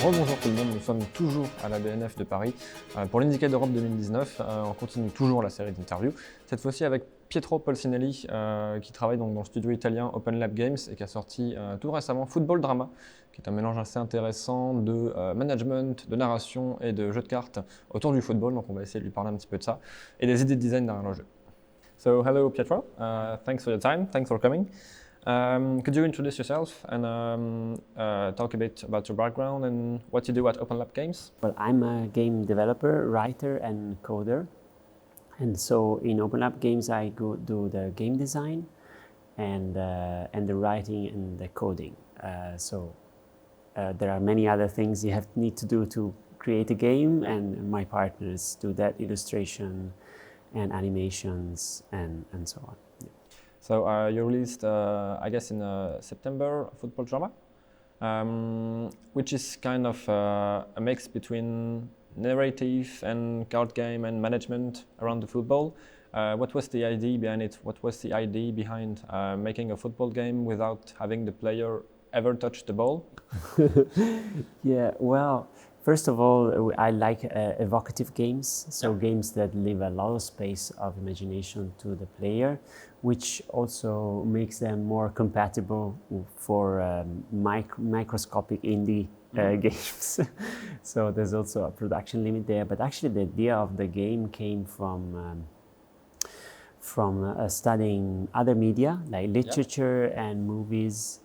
Rebonjour tout le monde, nous sommes toujours à la BnF de Paris pour l'IndieCade Europe 2019. On continue toujours la série d'interviews, cette fois-ci avec Pietro Polsinelli qui travaille donc dans le studio italien Open Lab Games et qui a sorti tout récemment Football Drama, qui est un mélange assez intéressant de management, de narration et de jeux de cartes autour du football. Donc on va essayer de lui parler un petit peu de ça et des idées de design derrière le jeu. So hello Pietro, thanks for your time, thanks for coming. Could you introduce yourself and talk a bit about your background and what you do at Open Lab Games? Well, I'm a game developer, writer and coder. And so in Open Lab Games I do the game design and the writing and the coding. There are many other things you need to do to create a game, and my partners do that, illustration and animations and so on. Yeah. So you released, I guess in September, Football Drama, which is kind of a mix between narrative and card game and management around the football. What was the idea behind it? What was the idea behind making a football game without having the player ever touch the ball? Yeah, well, first of all, I like evocative games, so games that leave a lot of space of imagination to the player, which also makes them more compatible for microscopic indie games. So there's also a production limit there, but actually the idea of the game came from studying other media like literature and movies,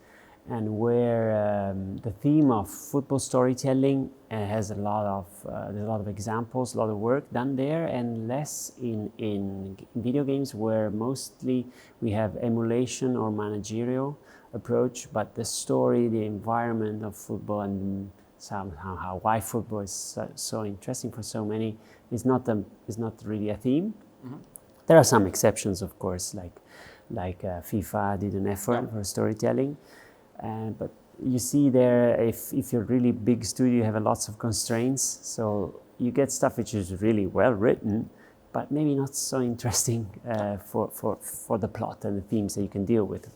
and where the theme of football storytelling has there's a lot of examples, a lot of work done there, and less in video games, where mostly we have emulation or managerial approach, but the story, the environment of football, and somehow why football is so interesting for so many is not really a theme. Mm-hmm. There are some exceptions, of course, like FIFA did an effort for storytelling. But you see there, if you're a really big studio, you have lots of constraints, so you get stuff which is really well written, but maybe not so interesting for the plot and the themes that you can deal with.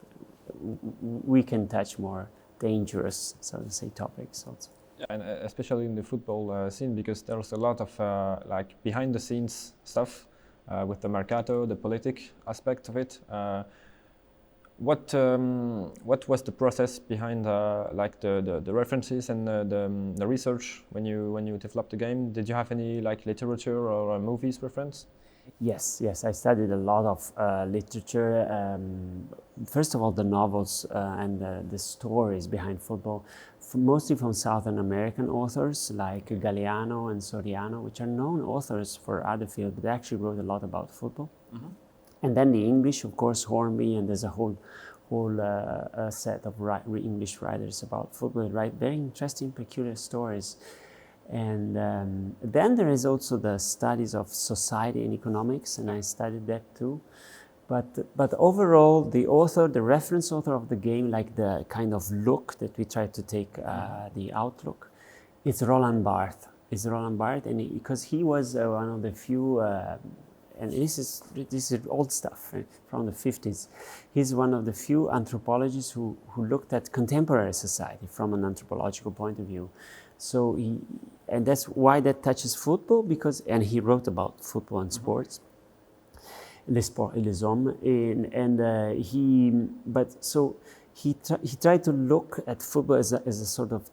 We can touch more dangerous, so to say, topics also. Yeah, and especially in the football scene, because there's a lot of like behind the scenes stuff with the mercato, the politic aspect of it. What was the process behind like the references and the research when you developed the game? Did you have any like literature or movies reference? Yes, I studied a lot of literature. First of all, the novels and the stories behind football, mostly from Southern American authors like Galeano and Soriano, which are known authors for other fields, but they actually wrote a lot about football. Mm-hmm. And then the English, of course, Hornby, and there's a whole set of English writers about football, write very interesting, peculiar stories. And then there is also the studies of society and economics, and I studied that too. But overall, the reference author of the game, like the kind of look that we try to take, the outlook, it's Roland Barthes. And because he was one of the few. And this is old stuff from the 50s. He's one of the few anthropologists who looked at contemporary society from an anthropological point of view. So and that's why that touches football, and he wrote about football and sports, les sports et les hommes, he tried to look at football as a sort of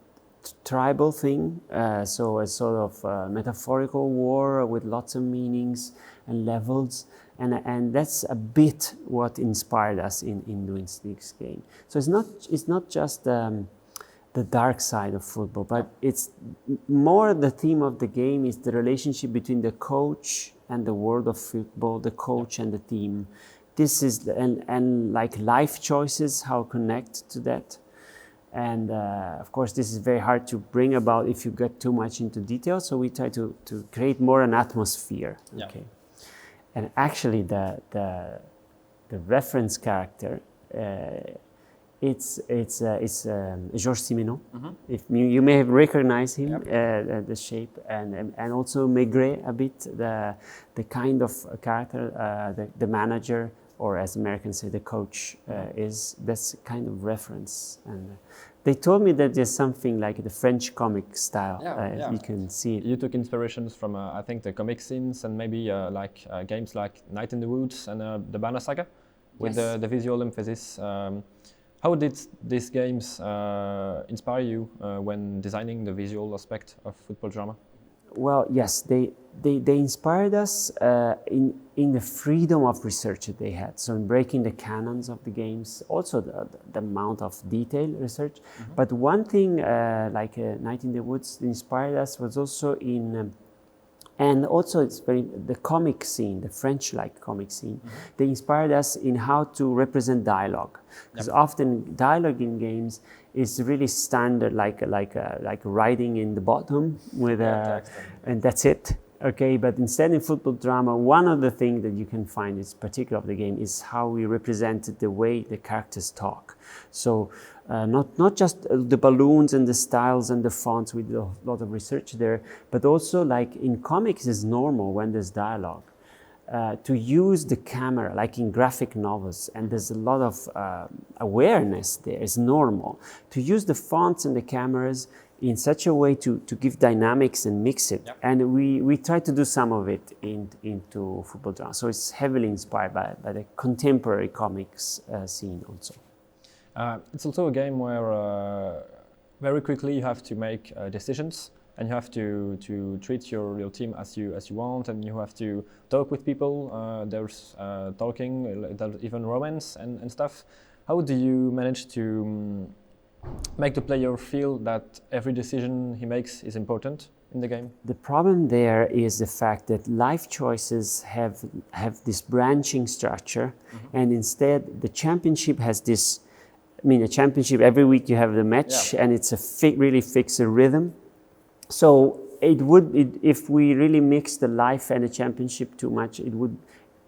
tribal thing, so a sort of metaphorical war with lots of meanings and levels, and that's a bit what inspired us in doing this game. So it's not just the dark side of football, but it's more the theme of the game is the relationship between the coach and the world of football, the coach and the team. This is and like life choices, how connect to that. And of course, this is very hard to bring about if you get too much into detail. So we try to create more an atmosphere. Okay, and actually the reference character, it's Georges Simenon. Mm-hmm. If you may have recognized him, the shape, and also Maigret a bit, the kind of character, the manager or as Americans say, the coach is. That's kind of reference. And they told me that there's something like the French comic style. You can see it. You took inspirations from, I think, the comic scenes and maybe games like Night in the Woods and the Banner Saga with the visual emphasis. How did these games inspire you when designing the visual aspect of football drama? Well, yes, they inspired us in the freedom of research that they had. So in breaking the canons of the games, also the amount of detailed research. But one thing Night in the Woods inspired us was also in, and also it's the comic scene, the French-like comic scene. They inspired us in how to represent dialogue, because often dialogue in games is really standard, like writing in the bottom with and that's it. Okay, but instead in football drama, one of the things that you can find is particular of the game is how we represented the way the characters talk. So not just the balloons and the styles and the fonts, we did a lot of research there, but also like in comics is normal when there's dialogue. To use the camera, like in graphic novels, and there's a lot of awareness there, it's normal. To use the fonts and the cameras in such a way to give dynamics and mix it. And we try to do some of it into football drama. So it's heavily inspired by the contemporary comics scene also. It's also a game where very quickly you have to make decisions. And you have to treat your team as you want, and you have to talk with people. There's talking, there's even romance and stuff. How do you manage to make the player feel that every decision he makes is important in the game? The problem there is the fact that life choices have this branching structure, and instead the championship has this. I mean, a championship every week you have the match, and it's a really fixed rhythm. So if we really mix the life and the championship too much, it would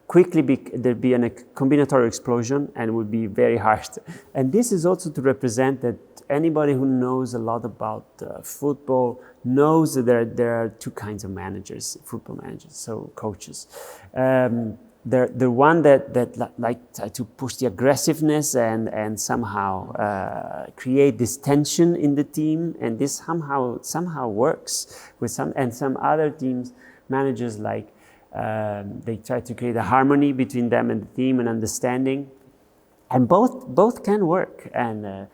quickly there'd be a combinatorial explosion and would be very hard. And this is also to represent that anybody who knows a lot about football knows that there are two kinds of managers, football managers, so coaches. The one that like to push the aggressiveness and somehow create this tension in the team, and this somehow works with some other teams managers like they try to create a harmony between them and the team and understanding, and both can work. And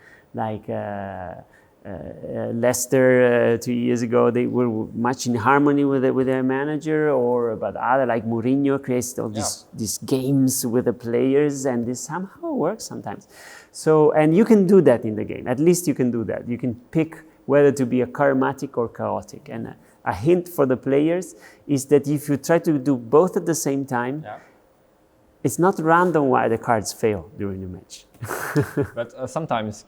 Leicester 2 years ago, they were much in harmony with their manager, but other like Mourinho creates all these games with the players, and this somehow works sometimes. So, and you can do that in the game. At least you can do that. You can pick whether to be a charismatic or chaotic. And a hint for the players is that if you try to do both at the same time, it's not random why the cards fail during the match. But sometimes it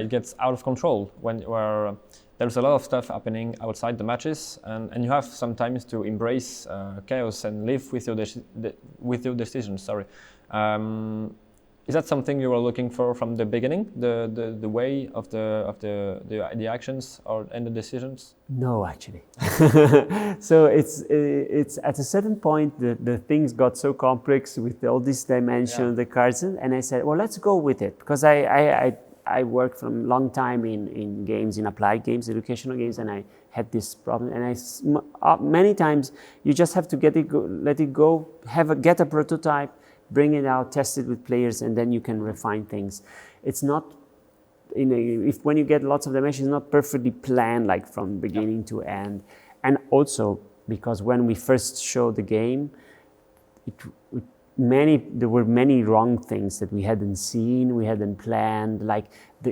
gets out of control where there's a lot of stuff happening outside the matches, and you have sometimes to embrace chaos and live with your decisions. Sorry. Is that something you were looking for from the beginning, the way of the actions and the decisions? No, actually. So it's at a certain point the things got so complex with all these dimensions of the cards, and I said, well, let's go with it, because I worked for a long time in games, in applied games, educational games, and I had this problem. And many times you just have to let it go, get a prototype, bring it out, test it with players, and then you can refine things. It's not, when you get lots of dimensions, it's not perfectly planned, like from beginning to end. And also, because when we first showed the game, there were many wrong things that we hadn't seen, we hadn't planned,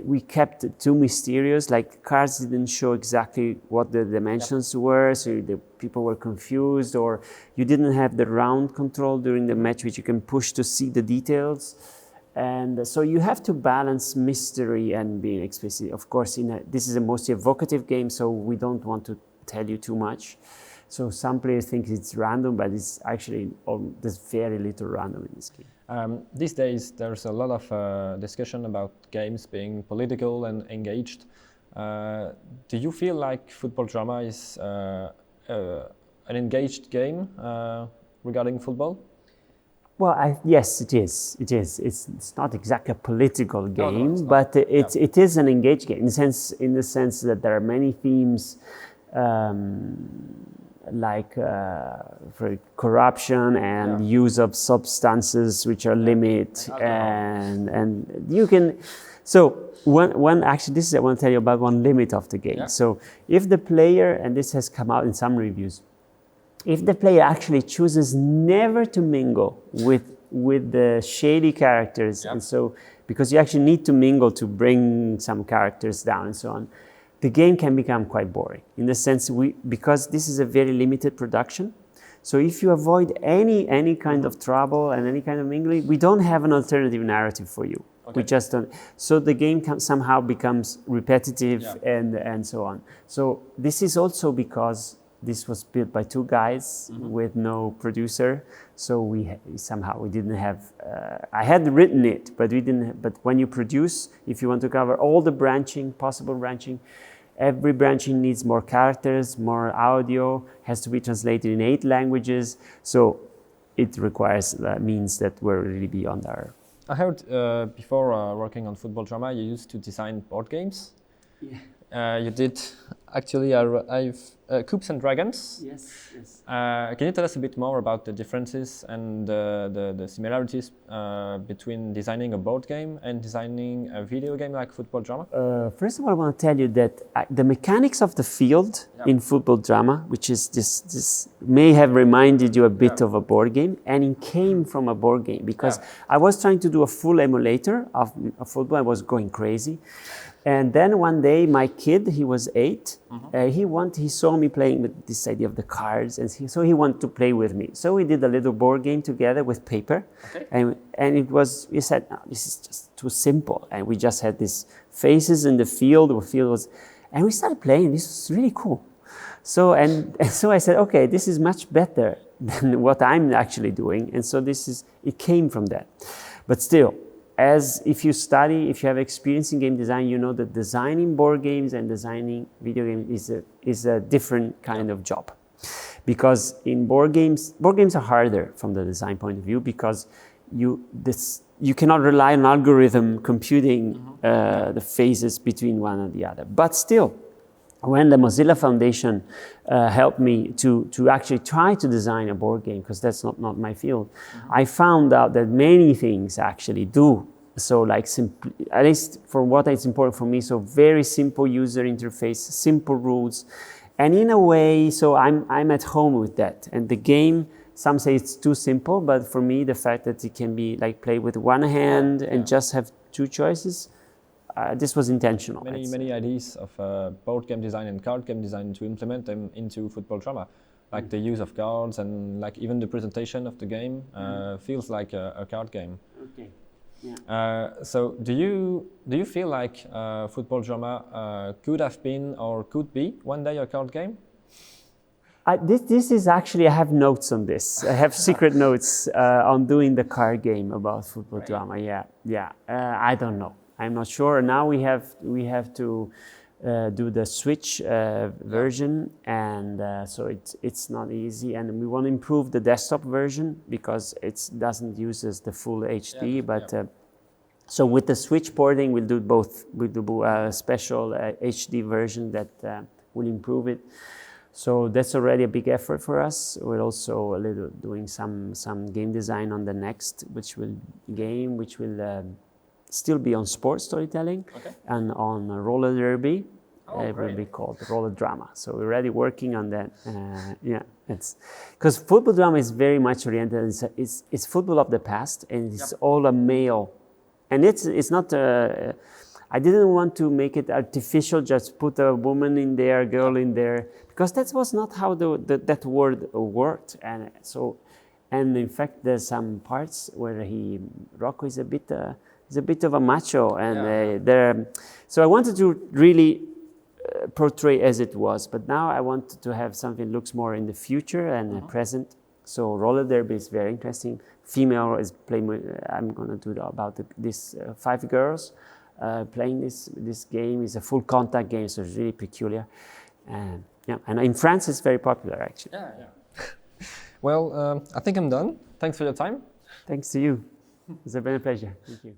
we kept it too mysterious, like cards didn't show exactly what the dimensions were, so the people were confused, or you didn't have the round control during the match, which you can push to see the details. And so you have to balance mystery and being explicit. Of course, this is a mostly evocative game, so we don't want to tell you too much. So some players think it's random, but it's actually there's very little random in this game. These days, there's a lot of discussion about games being political and engaged. Do you feel like football drama is an engaged game regarding football? Well, yes, it is. It is. It's not exactly a political game, it's not. but it is an engaged game in the sense that there are many themes, like for corruption and use of substances which are limit, and you can. So one actually, this is I want to tell you about one limit of the game. Yeah. So if the player, and this has come out in some reviews, if the player actually chooses never to mingle with the shady characters, and so because you actually need to mingle to bring some characters down and so on, the game can become quite boring. In the sense because this is a very limited production. So if you avoid any kind of trouble and any kind of mingling, we don't have an alternative narrative for you. Okay. We just don't. So the game somehow becomes repetitive and so on. So this is also because this was built by two guys with no producer, so we didn't have. I had written it, but we didn't. But when you produce, if you want to cover all the possible branching, every branching needs more characters, more audio, has to be translated in 8 languages. So it requires means that we're really beyond our. I heard before working on football drama, you used to design board games. Yeah. You did actually Coops and Dragons. Yes, yes. Can you tell us a bit more about the differences and the similarities between designing a board game and designing a video game like football drama? First of all, I want to tell you that the mechanics of the field in football drama, which is this may have reminded you a bit of a board game, and it came from a board game because I was trying to do a full emulator of football. I was going crazy. And then one day, my kid, he was 8, he saw me playing with this idea of the cards, and so he wanted to play with me. So we did a little board game together with paper, and we said, no, this is just too simple. And we just had these faces in the field, and we started playing. This was really cool. So so I said, okay, this is much better than what I'm actually doing. And so it came from that. But still, if you have experience in game design, you know that designing board games and designing video games is a different kind of job. Because in board games are harder from the design point of view because you cannot rely on algorithm computing the phases between one and the other. But still, when the Mozilla Foundation helped me to actually try to design a board game, because that's not my field, I found out that many things actually do. So like, at least for what is important for me, so very simple user interface, simple rules. And in a way, so I'm at home with that. And the game, some say it's too simple, but for me, the fact that it can be like play with one hand and just have 2 choices, this was intentional. Many ideas of board game design and card game design to implement them into football drama, like the use of cards and like even the presentation of the game feels like a card game. Okay. Yeah. So do you feel like football drama could have been or could be one day a card game? This is actually, I have notes on this. I have secret notes on doing the card game about football drama. Yeah. I don't know. I'm not sure. Now we have to do the Switch version, and so it's not easy. And we want to improve the desktop version because it doesn't use the full HD. So with the Switch porting, we'll do both. We'll do a special HD version that will improve it. So that's already a big effort for us. We're also doing some game design on the next, which will still be on sports storytelling and on roller derby. It will be called roller drama. So we're already working on that. It's because football drama is very much oriented. It's football of the past, and it's all a male. And it's not. I didn't want to make it artificial. Just put a woman in there, a girl in there, because that was not how that word worked. And so, and in fact, there's some parts where Rocco is a bit. He's a bit of a macho, and so I wanted to really portray as it was. But now I want to have something that looks more in the future and present. So roller derby is very interesting. Female is playing. I'm going to do about these 5 girls playing this game. It's a full contact game, so it's really peculiar. And in France it's very popular actually. Well, I think I'm done. Thanks for your time. Thanks to you. It's been a pleasure. Thank you.